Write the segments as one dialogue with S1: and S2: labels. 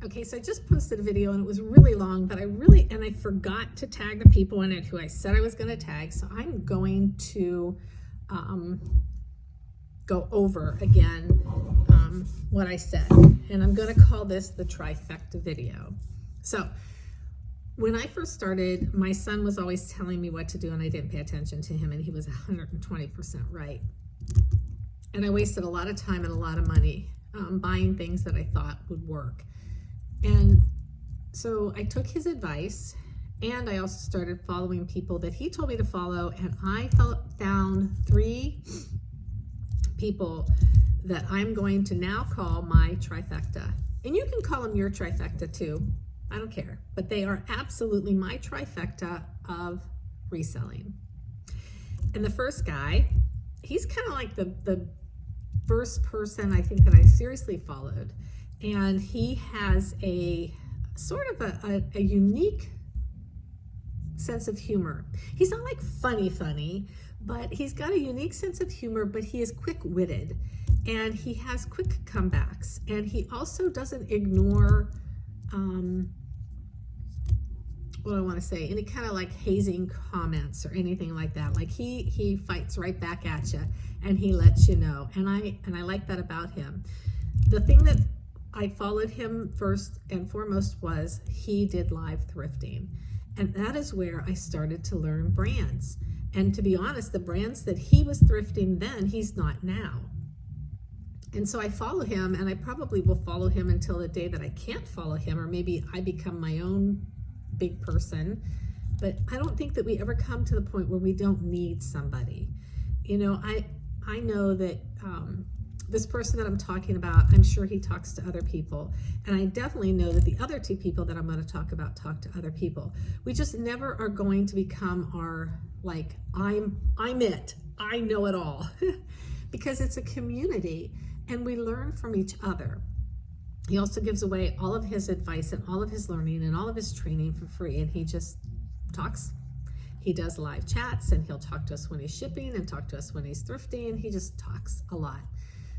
S1: Okay, so I just posted a video and it was really long, but I forgot to tag the people in it who I said I was going to tag. So I'm going to go over again what I said. And I'm going to call this the trifecta video. So when I first started, my son was always telling me what to do and I didn't pay attention to him, and he was 120% right. And I wasted a lot of time and a lot of money buying things that I thought would work. And so I took his advice, and I also started following people that he told me to follow, and I found 3 people that I'm going to now call my trifecta. And you can call them your trifecta too. I don't care. But they are absolutely my trifecta of reselling. And the first guy, he's kind of like the first person I think that I seriously followed. And he has a sort of a unique sense of humor. He's not like funny, but he's got a unique sense of humor, but he is quick-witted and he has quick comebacks, and he also doesn't ignore what I want to say, any kind of like hazing comments or anything like that. Like he fights right back at you and he lets you know, and I like that about him. The thing that I followed him first and foremost was he did live thrifting. And that is where I started to learn brands. And to be honest, the brands that he was thrifting then, he's not now. And so I follow him, and I probably will follow him until the day that I can't follow him, or maybe I become my own big person. But I don't think that we ever come to the point where we don't need somebody. You know, I know that this person that I'm talking about, I'm sure he talks to other people. And I definitely know that the other 2 people that I'm going to talk about talk to other people. We just never are going to become our, like, I'm it, I know it all. Because it's a community and we learn from each other. He also gives away all of his advice and all of his learning and all of his training for free. And he just talks. He does live chats, and he'll talk to us when he's shipping and talk to us when he's thrifting. He just talks a lot.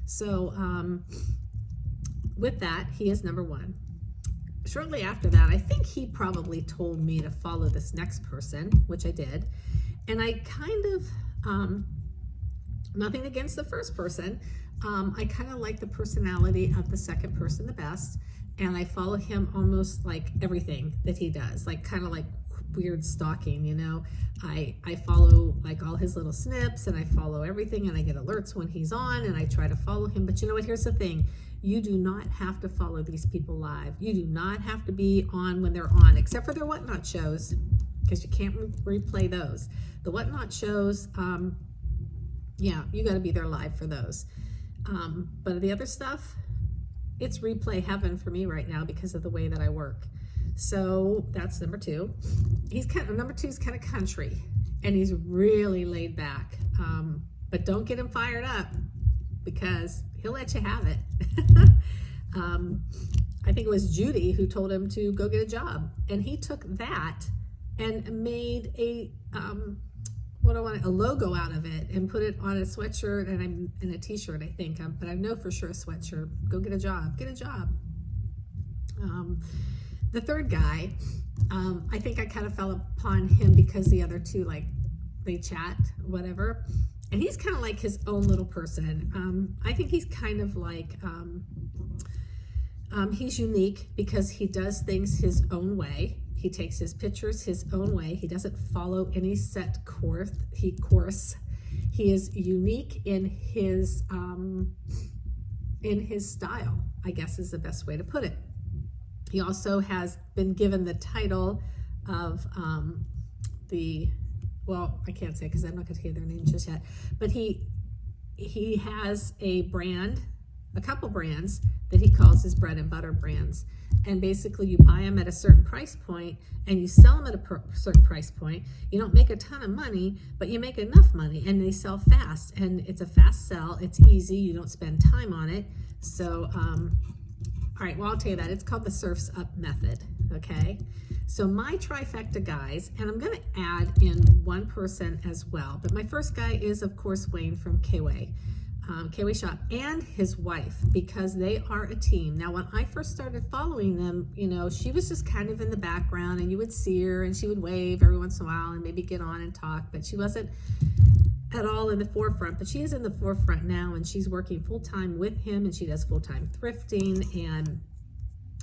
S1: So with that, he is number 1. Shortly after that, I think he probably told me to follow this next person, which I did. And I kind of, nothing against the first person, I kind of like the personality of the second person the best. And I follow him almost like everything that he does, like kind of like weird stalking, you know. I follow like all his little snips, and I follow everything, and I get alerts when he's on, and I try to follow him. But you know what, here's the thing, you do not have to follow these people live. You do not have to be on when they're on, except for their Whatnot shows, because you can't replay those. The Whatnot shows, yeah, you got to be there live for those. But the other stuff, it's replay heaven for me right now because of the way that I work. So that's number 2. Number 2 is kind of country, and he's really laid back. But don't get him fired up, because he'll let you have it. I think it was Judy who told him to go get a job, and he took that and made a logo out of it and put it on a sweatshirt and a t-shirt, I think. But I know for sure a sweatshirt. Go get a job. Get a job. The third guy, I think I kind of fell upon him because the other 2, like, they chat, whatever. And he's kind of like his own little person. I think he's kind of like, he's unique because he does things his own way. He takes his pictures his own way. He doesn't follow any set course. He is unique in his style, I guess is the best way to put it. He also has been given the title of well, I can't say because I'm not going to hear their name just yet, but he has a brand, a couple brands that he calls his bread and butter brands. And basically you buy them at a certain price point and you sell them at a certain price point. You don't make a ton of money, but you make enough money, and they sell fast, and it's a fast sell. It's easy. You don't spend time on it. So, all right, well, I'll tell you that. It's called the Surf's Up method, okay? So my trifecta guys, and I'm going to add in one person as well, but my first guy is, of course, Wayne from Kway. K-Way Shop, and his wife, because they are a team. Now, when I first started following them, you know, she was just kind of in the background, and you would see her and she would wave every once in a while and maybe get on and talk, but she wasn't at all in the forefront. But she is in the forefront now, and she's working full-time with him, and she does full-time thrifting, and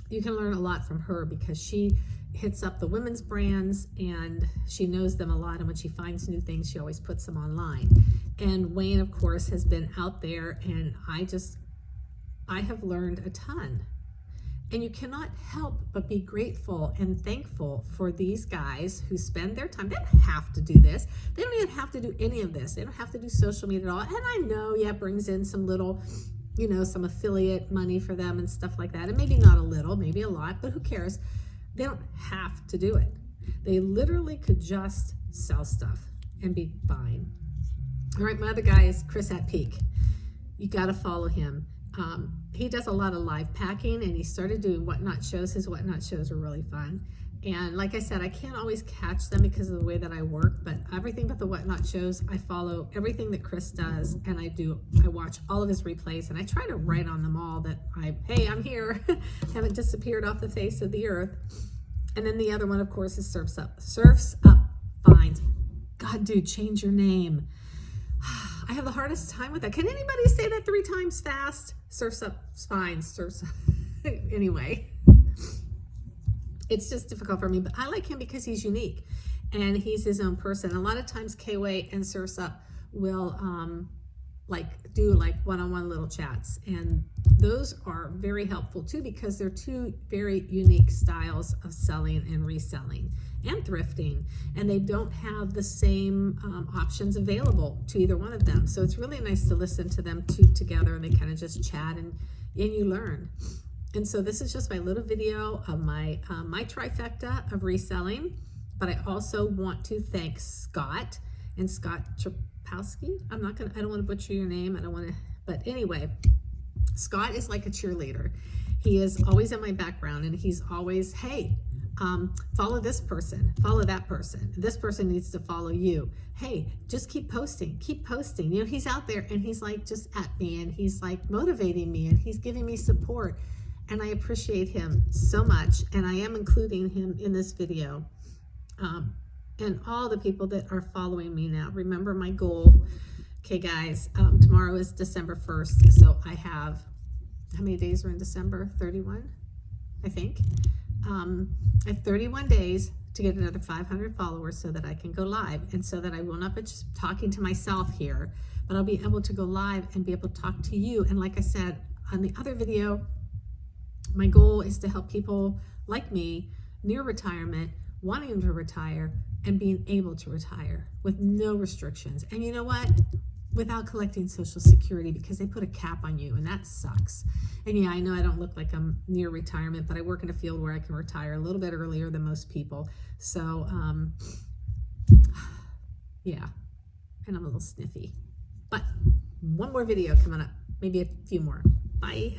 S1: you can learn a lot from her because she hits up the women's brands and she knows them a lot, and when she finds new things, she always puts them online. And Wayne, of course, has been out there, and I have learned a ton. And you cannot help but be grateful and thankful for these guys who spend their time. They don't have to do this. They don't even have to do any of this. They don't have to do social media at all. And I know, yeah, it brings in some little, you know, some affiliate money for them and stuff like that. And maybe not a little, maybe a lot, but who cares? They don't have to do it. They literally could just sell stuff and be fine. All right, my other guy is Chris at Peak. You got to follow him. He does a lot of live packing, and he started doing Whatnot shows. His Whatnot shows are really fun. And like I said, I can't always catch them because of the way that I work, but everything but the Whatnot shows, I follow everything that Chris does, and I watch all of his replays, and I try to write on them all that hey, I'm here, haven't disappeared off the face of the earth. And then the other one, of course, is Surfs Up Finds. God, dude, change your name. I have the hardest time with that. Can anybody say that 3 times fast? Surfs Up Finds, Surfs Up. Anyway, it's just difficult for me, but I like him because he's unique and he's his own person. A lot of times K-Way and Surfs Up will do one-on-one little chats, and those are very helpful too because they're 2 very unique styles of selling and reselling and thrifting, and they don't have the same options available to either one of them. So it's really nice to listen to them 2 together, and they kind of just chat and you learn. And so this is just my little video of my trifecta of reselling, but I also want to thank Scott and Scott Trapowski. I don't want to butcher your name. But anyway, Scott is like a cheerleader. He is always in my background, and he's always, hey, follow this person, follow that person. This person needs to follow you. Hey, just keep posting. You know, he's out there and he's like just at me, and he's like motivating me, and he's giving me support. And I appreciate him so much. And I am including him in this video. And all the people that are following me now, remember my goal. Okay, guys, tomorrow is December 1st. So I have, how many days are in December? 31, I think. I have 31 days to get another 500 followers so that I can go live, and so that I will not be just talking to myself here, but I'll be able to go live and be able to talk to you. And like I said on the other video, my goal is to help people like me near retirement, wanting to retire, and being able to retire with no restrictions. And you know what? Without collecting Social Security, because they put a cap on you, and that sucks. And yeah, I know I don't look like I'm near retirement, but I work in a field where I can retire a little bit earlier than most people. So, yeah, and I'm a little sniffy. But one more video coming up, maybe a few more. Bye.